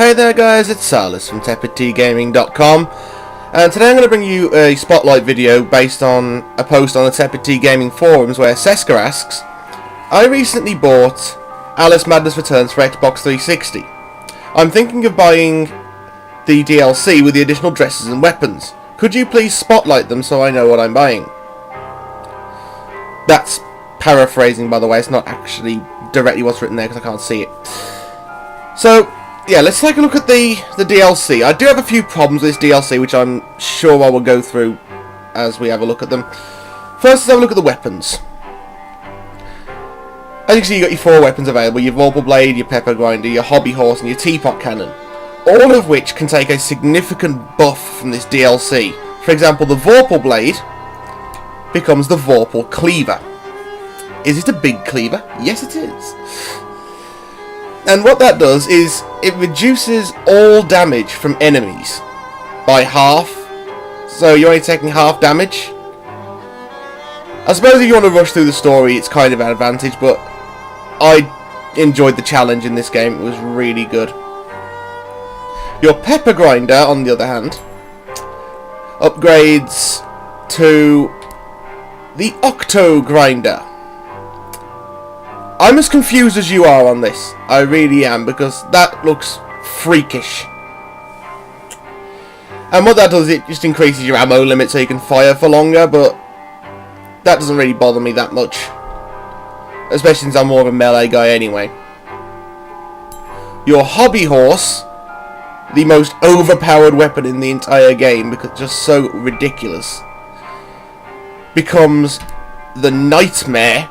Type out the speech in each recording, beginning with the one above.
Hey there guys, it's Salis from TepidTGaming.com, and today I'm going to bring you a spotlight video based on a post on the Tepid T Gaming forums where Seska asks, I recently bought Alice Madness Returns for Xbox 360. I'm thinking of buying the DLC with the additional dresses and weapons. Could you please spotlight them so I know what I'm buying? That's paraphrasing, by the way, it's not actually directly what's written there because I can't see it. So, yeah, let's take a look at the DLC. I do have a few problems with this DLC, which I'm sure I will go through as we have a look at them. First, let's have a look at the weapons. As you can see, you've got your 4 weapons available. Your Vorpal Blade, your Pepper Grinder, your Hobby Horse, and your Teapot Cannon. All of which can take a significant buff from this DLC. For example, the Vorpal Blade becomes the Vorpal Cleaver. Is it a big cleaver? Yes, it is. And what that does is it reduces all damage from enemies by half. So you're only taking half damage. I suppose if you want to rush through the story, it's kind of an advantage, but I enjoyed the challenge in this game. It was really good. Your Pepper Grinder, on the other hand, upgrades to the Octo Grinder. I'm as confused as you are on this. I really am, because that looks freakish. And what that does, it just increases your ammo limit so you can fire for longer, but that doesn't really bother me that much. Especially since I'm more of a melee guy anyway. Your Hobby Horse, the most overpowered weapon in the entire game, because it's just so ridiculous, becomes the Nightmare.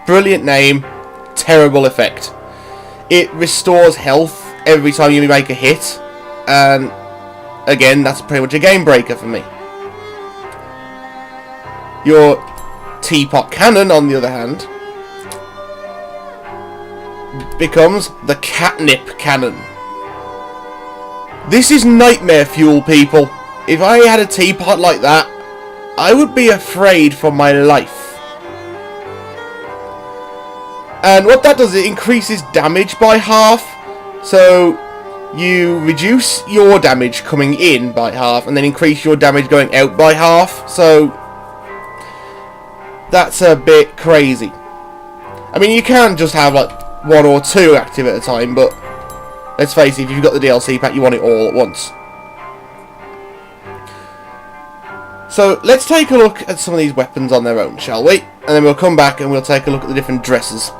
Brilliant name, terrible effect. It restores health every time you make a hit, and again, that's pretty much a game breaker for me. Your Teapot Cannon, on the other hand, becomes the Catnip Cannon. This is nightmare fuel, people. If I had a teapot like that, I would be afraid for my life. And what that does, it increases damage by half. So you reduce your damage coming in by half and then increase your damage going out by half. So that's a bit crazy. I mean, you can just have like 1 or 2 active at a time, but let's face it, if you've got the DLC pack, you want it all at once. So let's take a look at some of these weapons on their own, shall we? And then we'll come back and we'll take a look at the different dresses.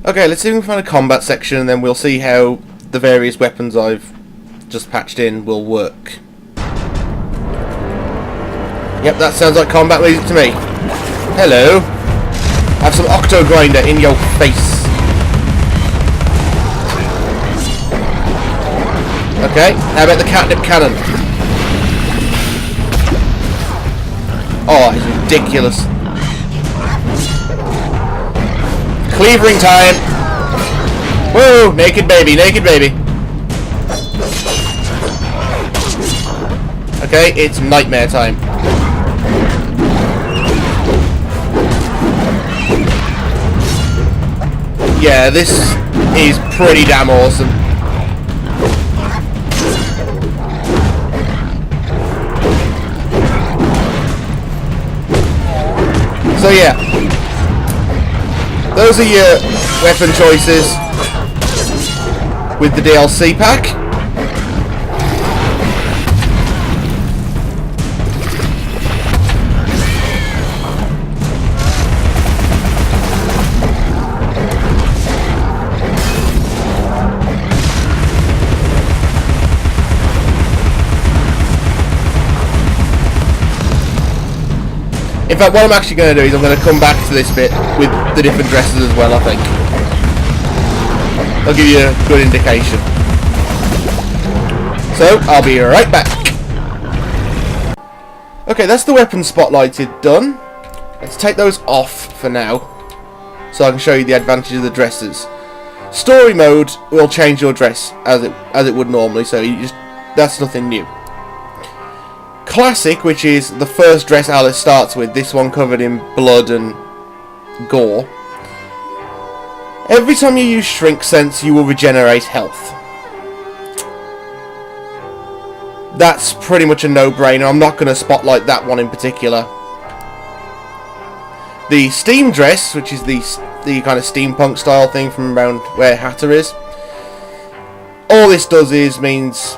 Okay, let's see if we can find a combat section, and then we'll see how the various weapons I've just patched in will work. Yep, that sounds like combat music to me. Hello. Have some Octo Grinder in your face. Okay, how about the Catnip Cannon? Oh, it's ridiculous. Cleavering time! Whoa! Naked baby, naked baby. Okay, it's nightmare time. Yeah, this is pretty damn awesome. So yeah. Those are your weapon choices with the DLC pack. In fact, what I'm actually going to do is I'm going to come back to this bit with the different dresses as well, I think. I'll give you a good indication. So, I'll be right back. Okay, that's the weapon spotlighted done. Let's take those off for now, so I can show you the advantages of the dresses. Story mode will change your dress as it would normally, so that's nothing new. Classic, which is the first dress Alice starts with, this one covered in blood and gore, Every time you use Shrink Sense, you will regenerate health. That's pretty much a no-brainer. I'm not going to spotlight that one in particular. The Steam Dress, which is the kind of steampunk style thing from around where Hatter is. All this does is means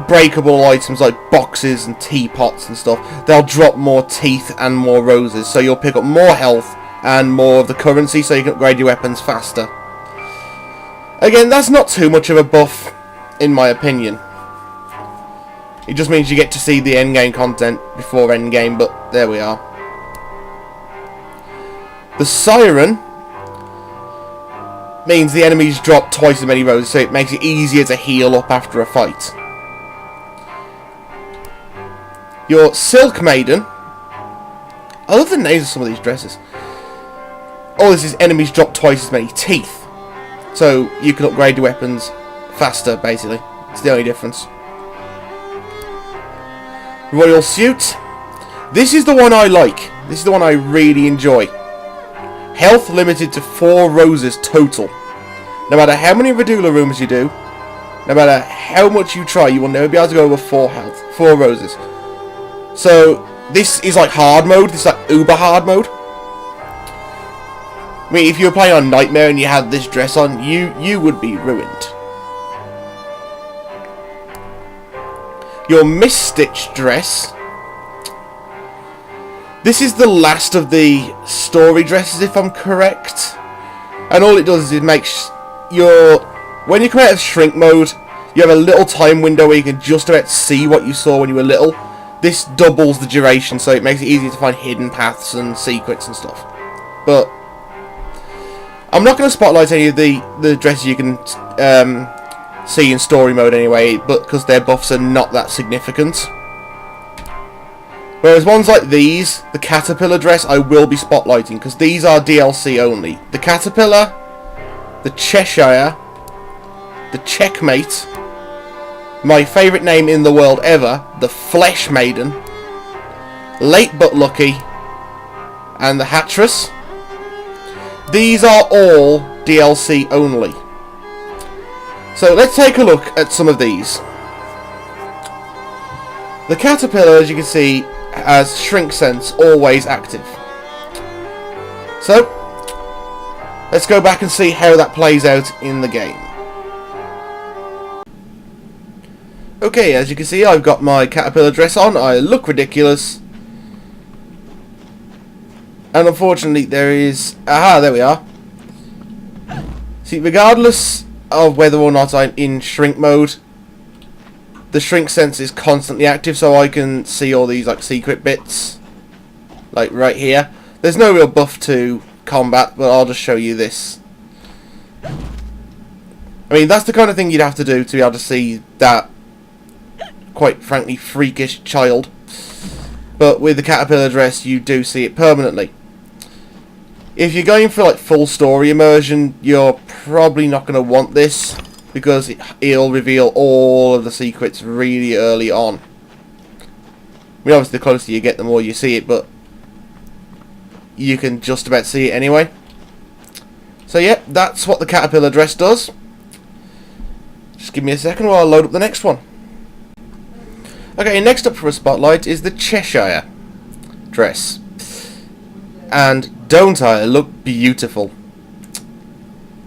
breakable items like boxes and teapots and stuff, they'll drop more teeth and more roses, so you'll pick up more health and more of the currency, so you can upgrade your weapons faster. Again, that's not too much of a buff, in my opinion. It just means you get to see the endgame content before endgame, but there we are. The Siren means the enemies drop twice as many roses, so it makes it easier to heal up after a fight. Your Silk Maiden. I love the names of some of these dresses. All this is enemies drop twice as many teeth, so you can upgrade your weapons faster, basically. It's the only difference. Royal Suit. This is the one I like. This is the one I really enjoy. Health limited to 4 roses total. No matter how many Radula rooms you do, no matter how much you try, you will never be able to go over 4 health, 4 roses. So this is like hard mode. This is like uber hard mode. I mean, if you were playing on Nightmare and you had this dress on, you would be ruined. Your Miss Stitch dress. This is the last of the story dresses, if I'm correct. And all it does is it makes when you come out of shrink mode, you have a little time window where you can just about see what you saw when you were little. This doubles the duration, so it makes it easier to find hidden paths and secrets and stuff. But I'm not going to spotlight any of the dresses you can see in story mode anyway, but because their buffs are not that significant. Whereas ones like these, the Caterpillar dress, I will be spotlighting, because these are DLC only. The Caterpillar, the Cheshire, the Checkmate, my favourite name in the world ever, the Flesh Maiden, Late But Lucky, and the Hattress. These are all DLC only. So let's take a look at some of these. The Caterpillar, as you can see, has Shrink Sense always active. So let's go back and see how that plays out in the game. Okay, as you can see, I've got my Caterpillar dress on. I look ridiculous. And unfortunately there is... Aha, there we are. See, regardless of whether or not I'm in shrink mode, the Shrink Sense is constantly active, so I can see all these like secret bits, like right here. There's no real buff to combat, but I'll just show you this. I mean, that's the kind of thing you'd have to do to be able to see that, quite frankly, freakish child. But with the Caterpillar dress, you do see it permanently. If you're going for like full story immersion, you're probably not going to want this, because it'll reveal all of the secrets really early on. I mean, obviously the closer you get, the more you see it, but you can just about see it anyway. So yeah, that's what the Caterpillar dress does. Just give me a second while I load up the next one. Okay, next up for a spotlight is the Cheshire dress. And don't I look beautiful?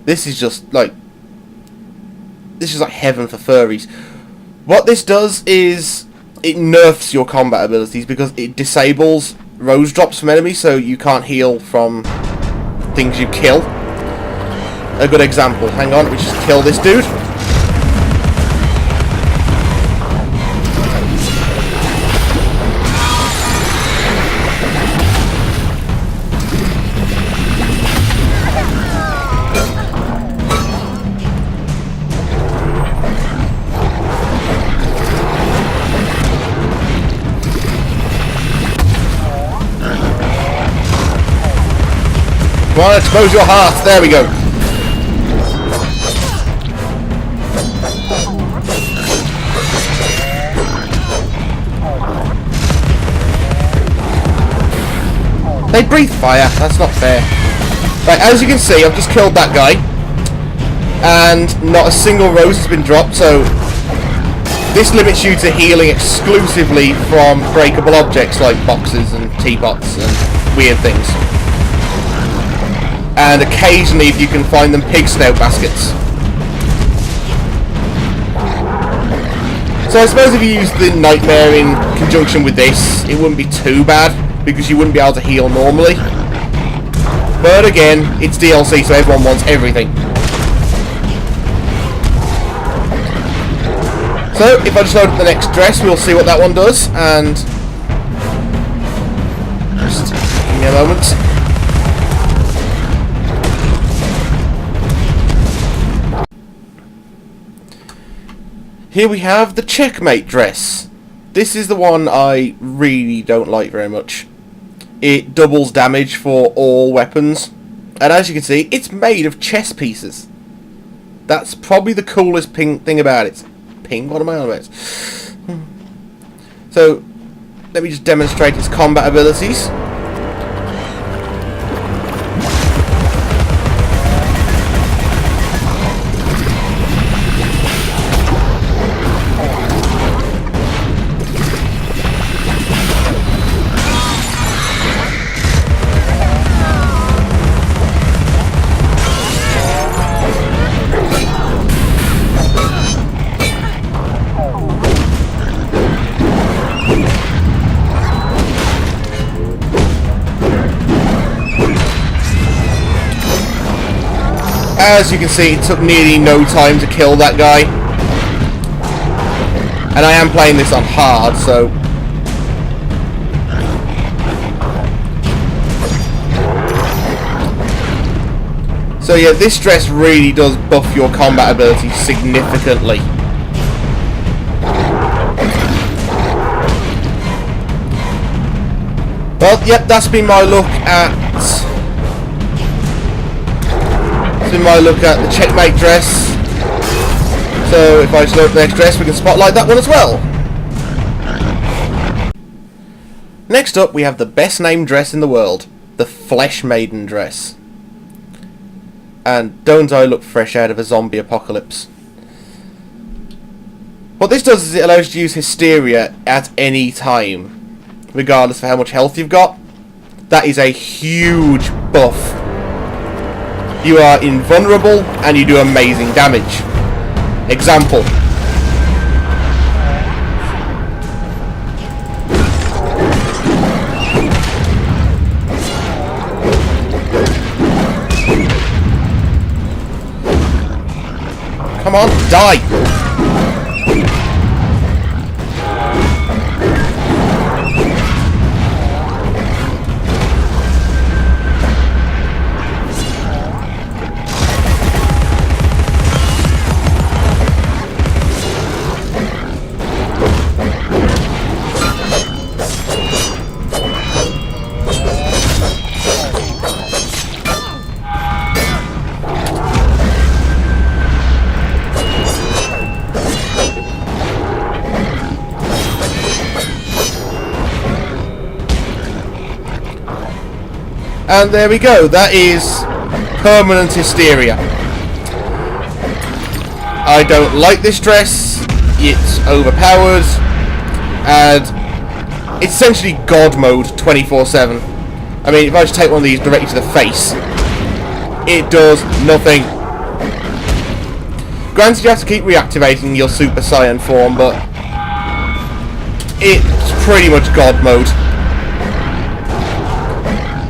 This is just like... This is like heaven for furries. What this does is it nerfs your combat abilities, because it disables rose drops from enemies, so you can't heal from things you kill. A good example. Hang on, let me just kill this dude. Come on, expose your heart. There we go. They breathe fire. That's not fair. Right, as you can see, I've just killed that guy. and not a single rose has been dropped, so this limits you to healing exclusively from breakable objects like boxes and teapots and weird things. And occasionally, if you can find them, pig snout baskets. So I suppose if you use the Nightmare in conjunction with this, it wouldn't be too bad, because you wouldn't be able to heal normally. But again, it's DLC, so everyone wants everything. So, if I just load up the next dress, we'll see what that one does, and just give me a moment. Here we have the Checkmate dress. This is the one I really don't like very much. It doubles damage for all weapons, and as you can see, it's made of chess pieces. That's probably the coolest thing about it. What am I on about? So, let me just demonstrate its combat abilities. As you can see, it took nearly no time to kill that guy. And I am playing this on hard, so... So yeah, this dress really does buff your combat ability significantly. Well, yep, that's been my look at... the Checkmate dress. So if I just load up the next dress, we can spotlight that one as well. Next up, we have the best named dress in the world, the Flesh Maiden dress. And don't I look fresh out of a zombie apocalypse. What this does is it allows you to use Hysteria at any time, regardless of how much health you've got. That is a huge buff. You are invulnerable and you do amazing damage. Example. Come on, die! And there we go, that is permanent Hysteria. I don't like this dress, it's overpowered, and it's essentially God mode 24/7. I mean, if I just take one of these directly to the face, it does nothing. Granted, you have to keep reactivating your Super Saiyan form, but it's pretty much God mode.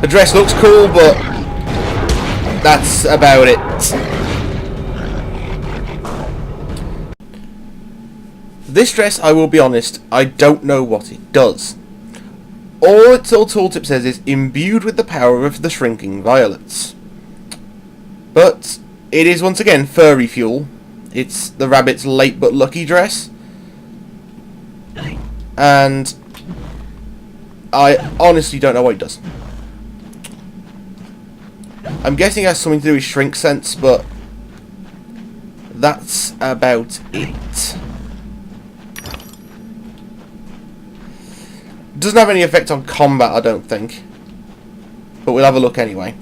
The dress looks cool, but that's about it. This dress, I will be honest, I don't know what it does. All its little tooltip says is imbued with the power of the shrinking violets. But it is once again furry fuel. It's the rabbit's late but lucky dress. And I honestly don't know what it does. I'm guessing it has something to do with shrink sense, but that's about it. Doesn't have any effect on combat, I don't think. But we'll have a look anyway.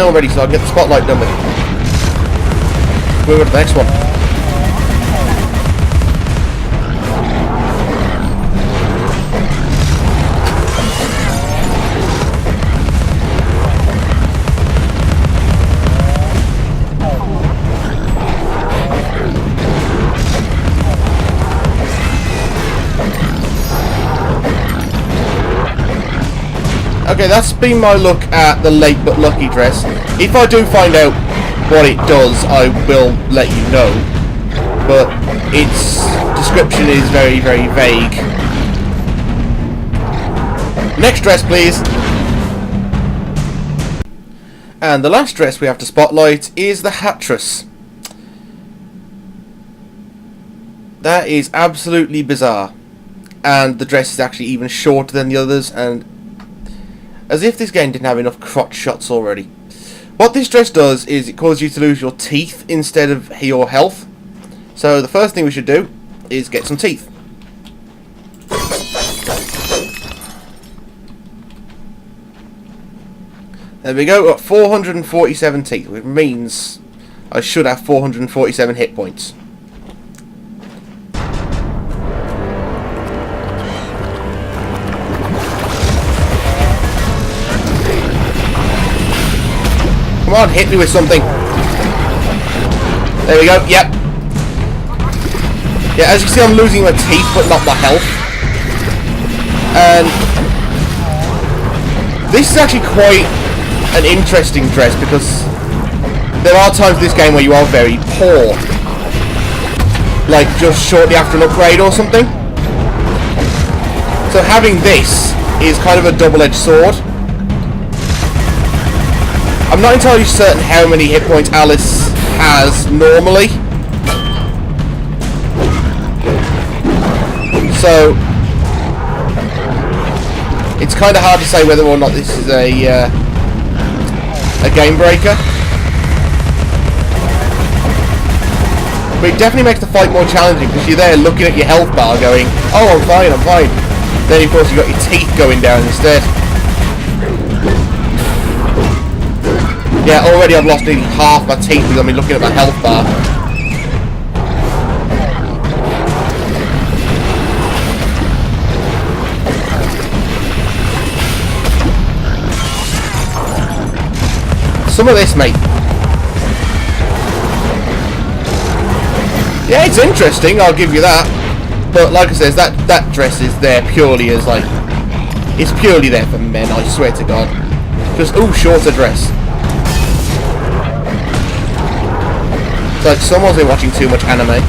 fine already, so I can get the spotlight done with. Move on to the next one. Okay, that's been my look at the late but lucky dress. If I do find out what it does, I will let you know. But its description is very, very vague. Next dress, please. And the last dress we have to spotlight is the Hattress. That is absolutely bizarre. And the dress is actually even shorter than the others, and as if this game didn't have enough crotch shots already. What this dress does is it causes you to lose your teeth instead of your health. So the first thing we should do is get some teeth. There we go, got 447 teeth, which means I should have 447 hit points. Come on, hit me with something. There we go, yep. Yeah, as you see, I'm losing my teeth, but not my health. And this is actually quite an interesting dress, because there are times in this game where you are very poor. Like, just shortly after an upgrade or something. So having this is kind of a double-edged sword. I'm not entirely certain how many hit points Alice has normally. So it's kind of hard to say whether or not this is a game breaker. But it definitely makes the fight more challenging, because you're there looking at your health bar going, oh, I'm fine, I'm fine. Then of course you've got your teeth going down instead. Yeah, already I've lost nearly half my teeth because I've been looking at my health bar. Some of this, mate. Yeah, it's interesting, I'll give you that. But like I said, that dress is there purely as like... It's purely there for men, I swear to God. Just, ooh, shorter dress. It's like someone's been watching too much anime.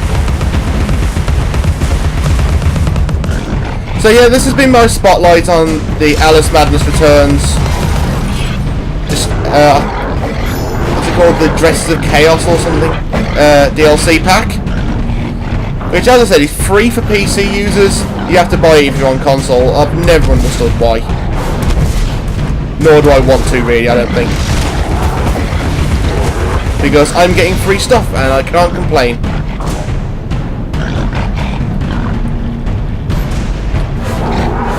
So yeah, this has been my spotlight on the Alice Madness Returns. Just, what's it called? The Dresses of Chaos or something? DLC pack. Which, as I said, is free for PC users. You have to buy it if you're on console. I've never understood why. Nor do I want to, really, I don't think. Because I'm getting free stuff and I can't complain.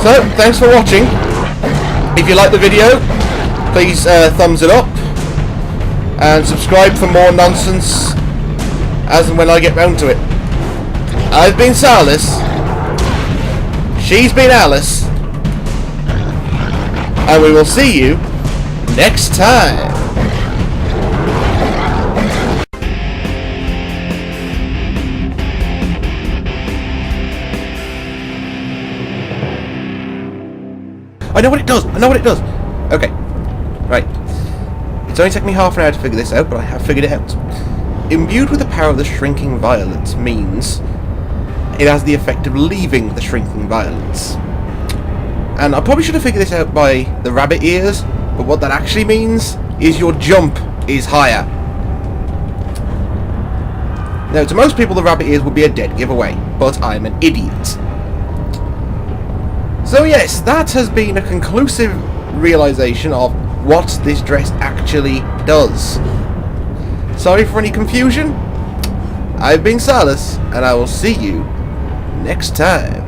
So, thanks for watching. If you like the video, please thumbs it up. And subscribe for more nonsense as and when I get round to it. I've been Salis. She's been Alice. And we will see you next time. I know what it does! I know what it does! Okay. Right. It's only taken me half an hour to figure this out, but I have figured it out. Imbued with the power of the Shrinking Violet means it has the effect of leaving the Shrinking Violets. And I probably should have figured this out by the rabbit ears, but what that actually means is your jump is higher. Now, to most people the rabbit ears would be a dead giveaway, but I'm an idiot. So yes, that has been a conclusive realisation of what this dress actually does. Sorry for any confusion. I've been Salis, and I will see you next time.